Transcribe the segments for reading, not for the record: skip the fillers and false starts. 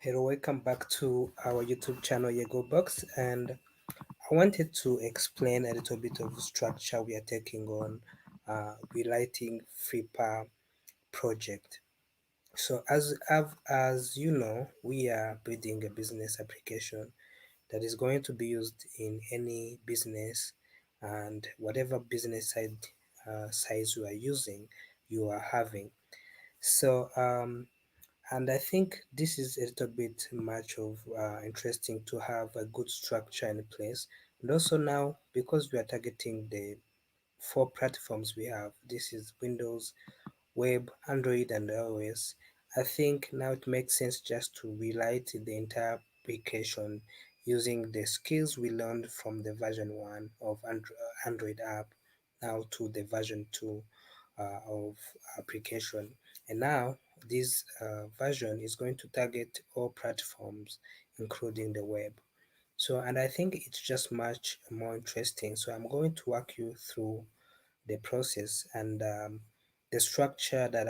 Hello, welcome back to our YouTube channel Yego Box, and I wanted to explain a little bit of structure we are taking on relighting FreePA project. So as you know, we are building a business application that is going to be used in any business, and whatever business size you are using, you are having. So and I think this is a little bit much of interesting to have a good structure in place. And also now, because we are targeting the four platforms we have, this is Windows, Web, Android, and iOS. I think now it makes sense just to relight the entire application using the skills we learned from the version 1 of Android app now to the version 2 of application. And now this version is going to target all platforms, including the web. So, and I think it's just much more interesting. So I'm going to walk you through the process and the structure that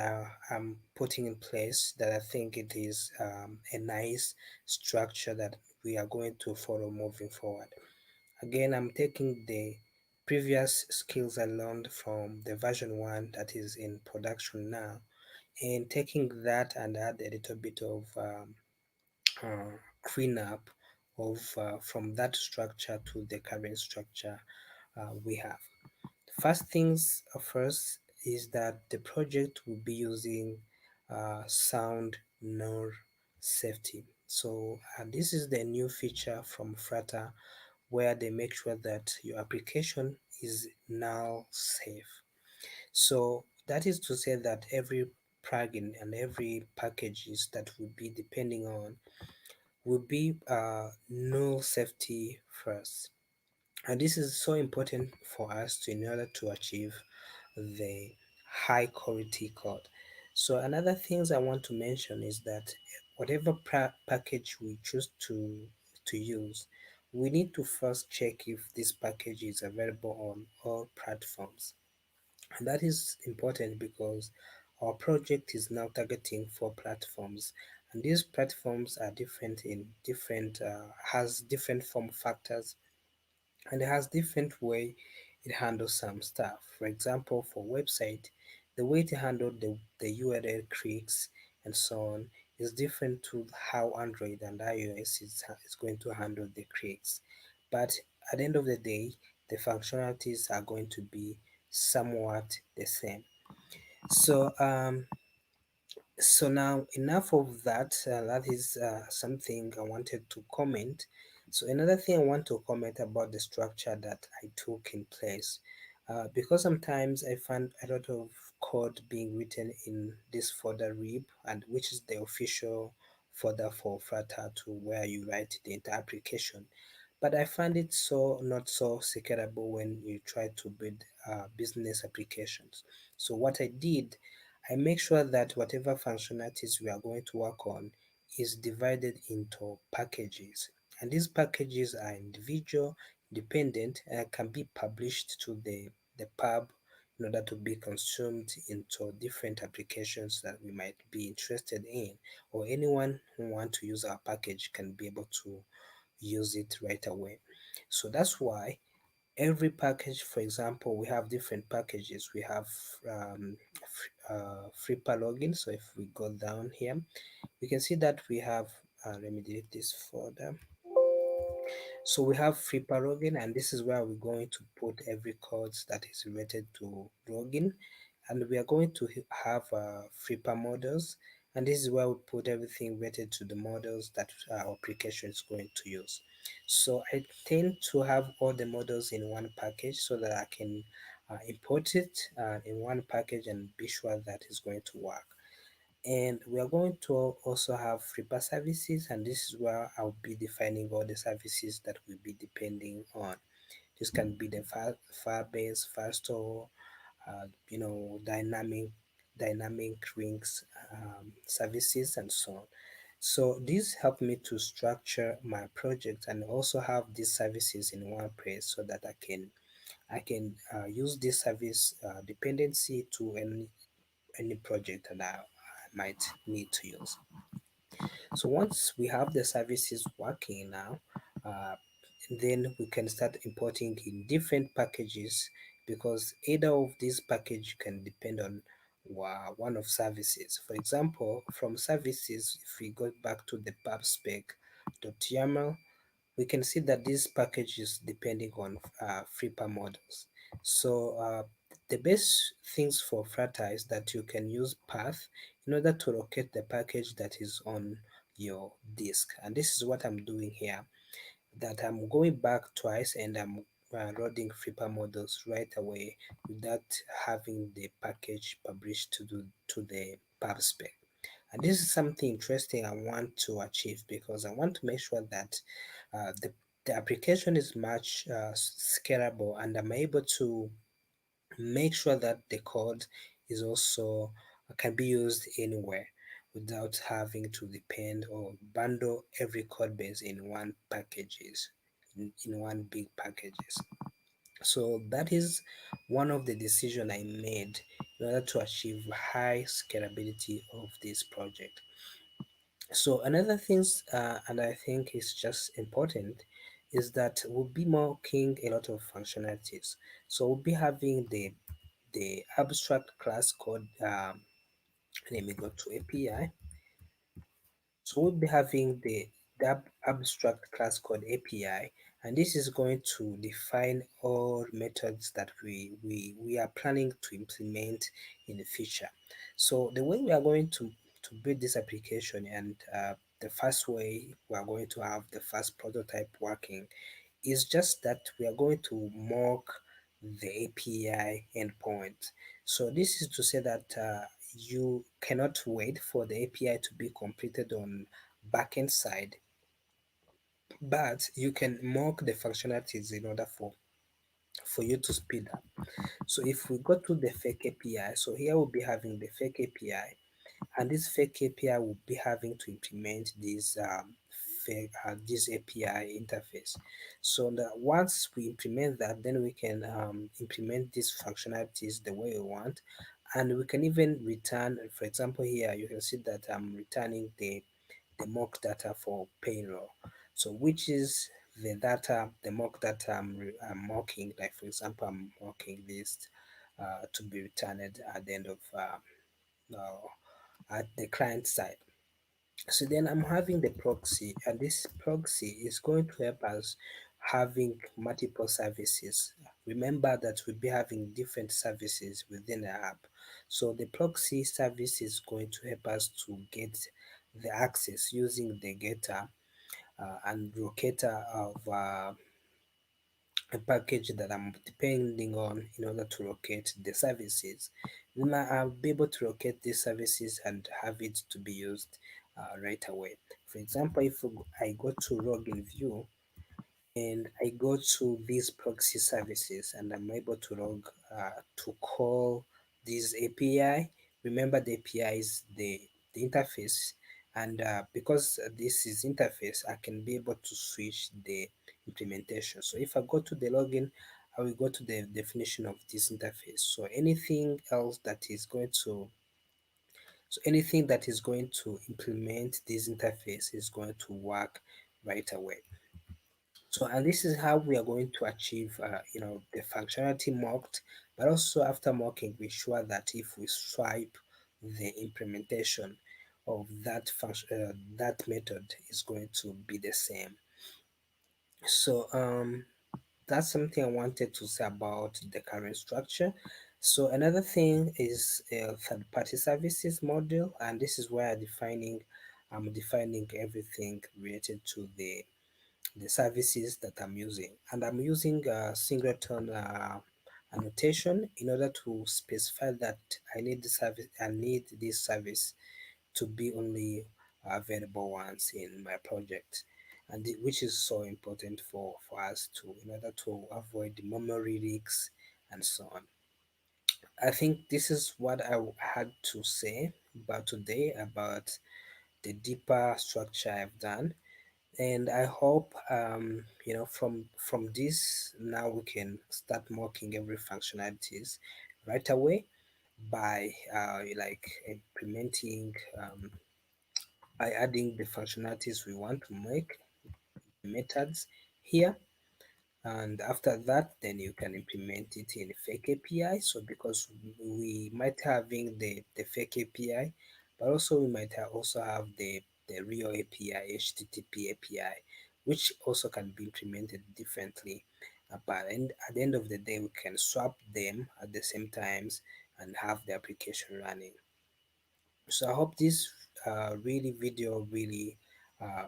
I'm putting in place, that I think it is a nice structure that we are going to follow moving forward. Again, I'm taking the previous skills I learned from the version 1 that is in production now, and taking that and add a little bit of cleanup of from that structure to the current structure we have. First things first is that the project will be using sound null safety. So this is the new feature from Flutter where they make sure that your application is null safe. So that is to say that every plugin and every packages that will be depending on will be null safety first. And this is so important for us to, in order to achieve the high quality code. So another things I want to mention is that whatever package we choose to use, we need to first check if this package is available on all platforms. And that is important because our project is now targeting four platforms, and these platforms are different in different has different form factors, and it has different way it handles some stuff. For example, for website, the way to handle the URL clicks and so on is different to how Android and iOS is going to handle the clicks. But at the end of the day, the functionalities are going to be somewhat the same. So so now enough of that. That is something I wanted to comment. So another thing I want to comment about the structure that I took in place, because sometimes I find a lot of code being written in this folder rib, and which is the official folder for Flutter to where you write the entire application. But I find it so not so secureable when you try to build business applications. So what I did, I make sure that whatever functionalities we are going to work on is divided into packages. And these packages are individual, dependent, and can be published to the pub in order to be consumed into different applications that we might be interested in, or anyone who want to use our package can be able to use it right away. So that's why every package, for example, we have different packages. We have free per login. So if we go down here, we can see that we have, let me delete this folder. So we have free per login, and this is where we're going to put every codes that is related to login. And we are going to have free per models, and this is where we put everything related to the models that our application is going to use. So I tend to have all the models in one package so that I can import it in one package and be sure that it's going to work. And we are going to also have Flipper services, and this is where I'll be defining all the services that will be depending on. This can be the file-based, file store, dynamic rings services, and so on. So this helped me to structure my project and also have these services in one place so that I can use this service dependency to any project that I might need to use. So once we have the services working now, uh, then we can start importing in different packages, because either of these package can depend on one of services. For example, from services, if we go back to the pubspec.yaml, we can see that this package is depending on Flipper models. So the best things for Flutter is that you can use path in order to locate the package that is on your disk. And this is what I'm doing here, that I'm going back twice and I'm loading Flipper models right away without having the package published to the pubspec. And this is something interesting I want to achieve, because I want to make sure that the application is much scalable, and I'm able to make sure that the code is also can be used anywhere without having to depend or bundle every code base in one packages in one big packages. So that is one of the decision I made in order to achieve high scalability of this project. So another things, and I think is just important, is that we'll be mocking a lot of functionalities. So we'll be having the abstract class code. Let me go to API. So we'll be having the abstract class called API, and this is going to define all methods that we are planning to implement in the future. So the way we are going to build this application, and the first way we are going to have the first prototype working, is just that we are going to mock the API endpoint. So this is to say that you cannot wait for the API to be completed on backend side, but you can mock the functionalities in order for you to speed up. So if we go to the fake API, so here we'll be having the fake API, and this fake API will be having to implement this API interface. So that once we implement that, then we can implement these functionalities the way we want, and we can even return. For example, here you can see that I'm returning the mock data for payroll. So which is the mock data I'm mocking. Like for example, I'm mocking this to be returned at the end of at the client side. So then I'm having the proxy, and this proxy is going to help us having multiple services. Remember that we'll be having different services within the app. So the proxy service is going to help us to get the access using the getter and locator of a package that I'm depending on in order to locate the services. Then I'll be able to locate these services and have it to be used right away. For example, if I go to login view and I go to these proxy services, and I'm able to log to call this API. Remember, the API is the interface, and because this is interface, I can be able to switch the implementation. So if I go to the login, I will go to the definition of this interface. So anything else that is going to anything that is going to implement this interface is going to work right away. So, and this is how we are going to achieve, the functionality mocked, but also after mocking, we sure that if we swipe, the implementation of that method is going to be the same. So, that's something I wanted to say about the current structure. So another thing is a third-party services model, and this is where I'm defining everything related to the services that I'm using. And I'm using a singleton annotation in order to specify that I need this service to be only available once in my project, and which is so important for us to in order to avoid the memory leaks and so on. I think this is what had to say about today about the deeper structure I've done, and I hope from this now we can start mocking every functionalities right away by like implementing by adding the functionalities we want to make, methods here. And after that, then you can implement it in fake API. So because we might having the fake API, but also we might also have the real API, HTTP API, which also can be implemented differently. But at the end of the day, we can swap them at the same times and have the application running. So I hope this really video really uh,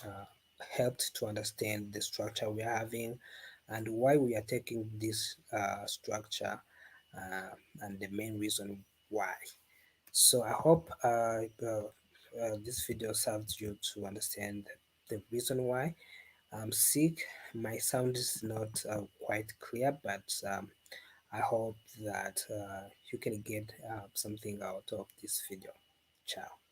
uh, helped to understand the structure we are having and why we are taking this structure, uh, and the main reason why. So I hope this video serves you to understand the reason why. I'm sick. My sound is not quite clear, but I hope that you can get something out of this video. Ciao.